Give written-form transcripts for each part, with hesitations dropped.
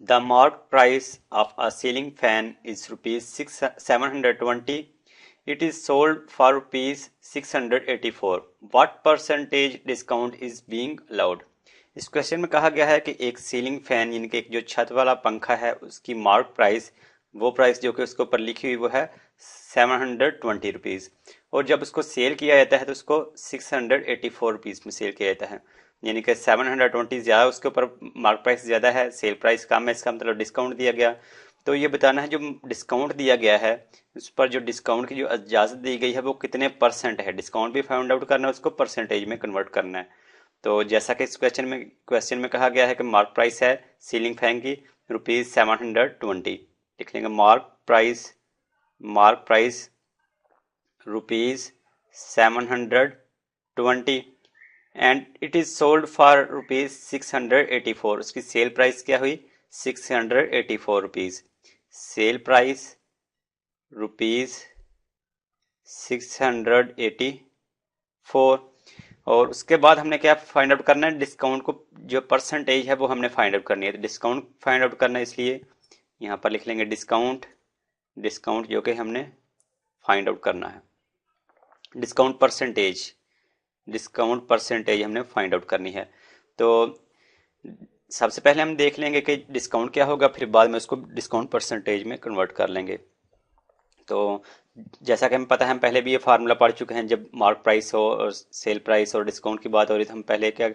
The marked price of a ceiling fan is rupees 720. It is sold for rupees 684. What percentage discount is being allowed? इस question में कहा गया है कि एक सीलिंग फैन यानी कि एक जो छत वाला पंखा है उसकी मार्क प्राइस, वो प्राइस जो कि उसके ऊपर लिखी हुई वो है 720 रुपीज़, और जब उसको सेल किया जाता है तो उसको 684 रुपीज़ में सेल किया जाता है। यानी कि 720 ज़्यादा, उसके ऊपर मार्क प्राइस ज़्यादा है, सेल प्राइस कम है, इसका मतलब डिस्काउंट दिया गया। तो ये बताना है जो डिस्काउंट दिया गया है उस पर जो डिस्काउंट की जो इजाज़त दी गई है वो कितने परसेंट है। डिस्काउंट भी फाइंड आउट करना है, उसको परसेंटेज में कन्वर्ट करना है। तो जैसा कि इस क्वेश्चन में कहा गया है कि मार्क प्राइस है सीलिंग फैन की रुपीज़ 720, लिख लेंगे mark price rupees 720 and it is sold for rupees 684। उसकी सेल प्राइस क्या हुई 684 रुपीज। सेल प्राइस रुपीज 684, और उसके बाद हमने क्या फाइंड आउट करना है, डिस्काउंट को जो परसेंटेज है वो हमने फाइंड आउट करनी है। तो डिस्काउंट फाइंड आउट करना है, इसलिए यहाँ पर लिख लेंगे डिस्काउंट जो कि हमने फाइंड आउट करना है। डिस्काउंट परसेंटेज हमने फाइंड आउट करनी है। तो सबसे पहले हम देख लेंगे कि डिस्काउंट क्या होगा, फिर बाद में उसको डिस्काउंट परसेंटेज में कन्वर्ट कर लेंगे। तो जैसा कि हमें पता है, हम पहले भी ये फार्मूला पढ़ चुके हैं, जब मार्क प्राइस हो और सेल प्राइस और डिस्काउंट की बात हो रही तो हम पहले क्या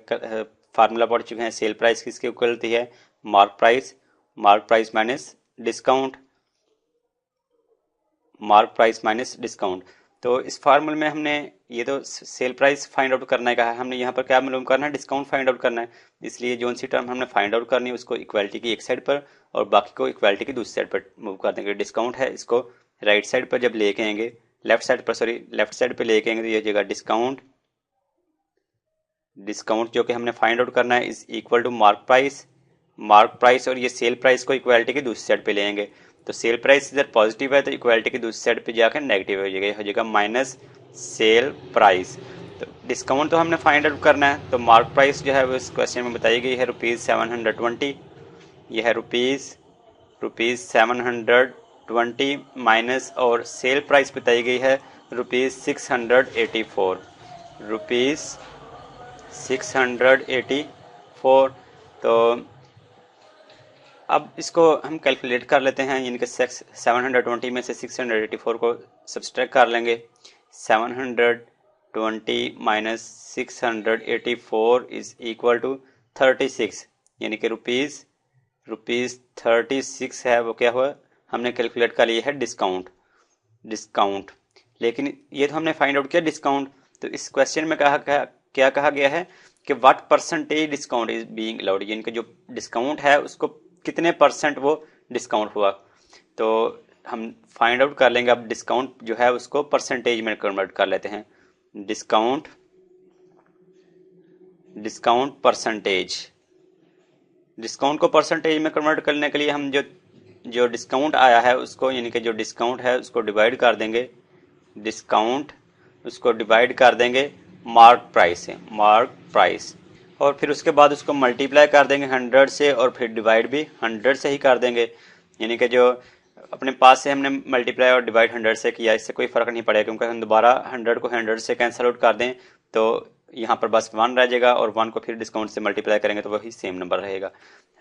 फार्मूला पढ़ चुके हैं। सेल प्राइस किसके इक्वल होती है, मार्क प्राइस माइनस डिस्काउंट। तो इस फार्मूले में हमने ये तो सेल प्राइस फाइंड आउट करना है कहा है, हमने यहाँ पर क्या मालूम करना है, डिस्काउंट फाइंड आउट करना है। इसलिए जो सी टर्म हमने फाइंड आउट करनी है उसको इक्वालिटी की एक साइड पर और बाकी को इक्वालिटी की दूसरी साइड पर मूव कर देंगे। डिस्काउंट है, इसको राइट साइड पर जब लेके आएंगे, लेफ्ट साइड पर लेके आएंगे तो ये जगह डिस्काउंट जो कि हमने फाइंड आउट करना है is equal to mark price, और ये सेल प्राइस को इक्वालिटी की दूसरी साइड पे ले आएंगे। तो सेल प्राइस इधर पॉजिटिव है तो इक्वालिटी की दूसरी साइड पे जाकर नेगेटिव हो जाएगा माइनस सेल प्राइस। तो डिस्काउंट तो हमने फाइंड आउट करना है, तो मार्क प्राइस जो है वो इस क्वेश्चन में बताई गई है रुपीज़ 720। यह है रुपीज़ 720 माइनस, और सेल प्राइस बताई गई है रुपीज़ 684, रुपीज़ 684। तो अब इसको हम कैलकुलेट कर लेते हैं, यानी कि 720 में से 684 को सब्सट्रैक्ट कर लेंगे। 720 माइनस 684 इज इक्वल टू 36, यानी कि रुपीज़ 36 है, वो क्या हुआ हमने कैलकुलेट कर लिया है डिस्काउंट। लेकिन ये तो हमने फाइंड आउट किया डिस्काउंट। तो इस क्वेश्चन में क्या कहा गया है कि what percentage discount is being allowed, यानी कि जो डिस्काउंट है उसको कितने परसेंट वो डिस्काउंट हुआ। तो हम फाइंड आउट कर लेंगे। अब डिस्काउंट जो है उसको परसेंटेज में कन्वर्ट कर लेते हैं। डिस्काउंट को परसेंटेज में कन्वर्ट करने के लिए हम जो डिस्काउंट आया है उसको, यानी कि जो डिस्काउंट है उसको डिवाइड कर देंगे, मार्क प्राइस, और फिर उसके बाद उसको मल्टीप्लाई कर देंगे 100 से, और फिर डिवाइड भी 100 से ही कर देंगे। यानी कि जो अपने पास से हमने मल्टीप्लाई और डिवाइड 100 से किया, इससे कोई फ़र्क नहीं पड़ेगा, क्योंकि हम दोबारा 100 को 100 से कैंसिल आउट कर दें तो यहाँ पर बस 1 रह जाएगा, और 1 को फिर डिस्काउंट से मल्टीप्लाई करेंगे तो वही सेम नंबर रहेगा।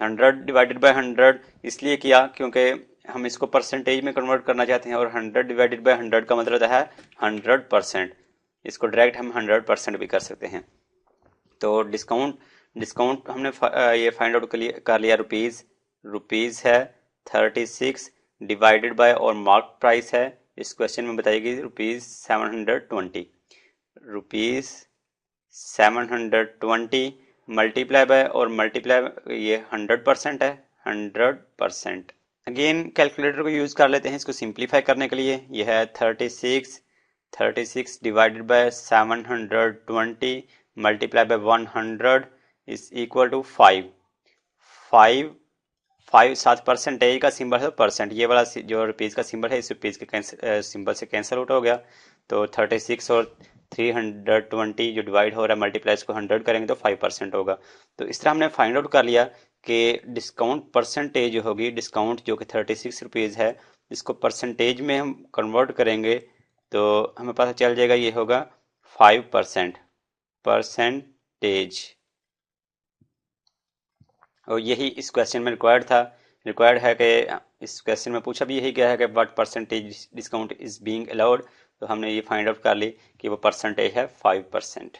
100 डिवाइडेड बाय 100 इसलिए किया क्योंकि हम इसको परसेंटेज में कन्वर्ट करना चाहते हैं, और 100 डिवाइडेड बाय 100 का मतलब है 100%। इसको डायरेक्ट हम 100% भी कर सकते हैं। तो डिस्काउंट हमने ये फाइंड आउट कर लिया, रुपीज़ है 36 डिवाइडेड बाय, और मार्क प्राइस है इस क्वेश्चन में बताई गई रुपीज़ 720 मल्टीप्लाई बाय, और मल्टीप्लाई ये 100% है 100%। अगेन कैलकुलेटर को यूज़ कर लेते हैं इसको सिंप्लीफाई करने के लिए। यह है 36 divided by 720 multiply by 100 is equal to 5 साथ परसेंटेज का सिंबल है परसेंट, ये वाला जो रुपीज़ का सिंबल है इस रुपीज़ के सिंबल से कैंसिल आउट हो गया। तो 36 और 320 जो डिवाइड हो रहा है मल्टीप्लाई इसको 100 करेंगे तो 5% होगा। तो इस तरह हमने फाइंड आउट कर लिया कि डिस्काउंट परसेंटेज होगी, डिस्काउंट जो कि 36 रुपीज़ है, इसको परसेंटेज में हम कन्वर्ट करेंगे तो हमें पता चल जाएगा ये होगा 5% परसेंटेज। और यही इस क्वेश्चन में रिक्वायर्ड है कि इस क्वेश्चन में पूछा भी यही गया है कि what percentage discount is being allowed. तो हमने ये फाइंड आउट कर ली कि वो परसेंटेज है 5%।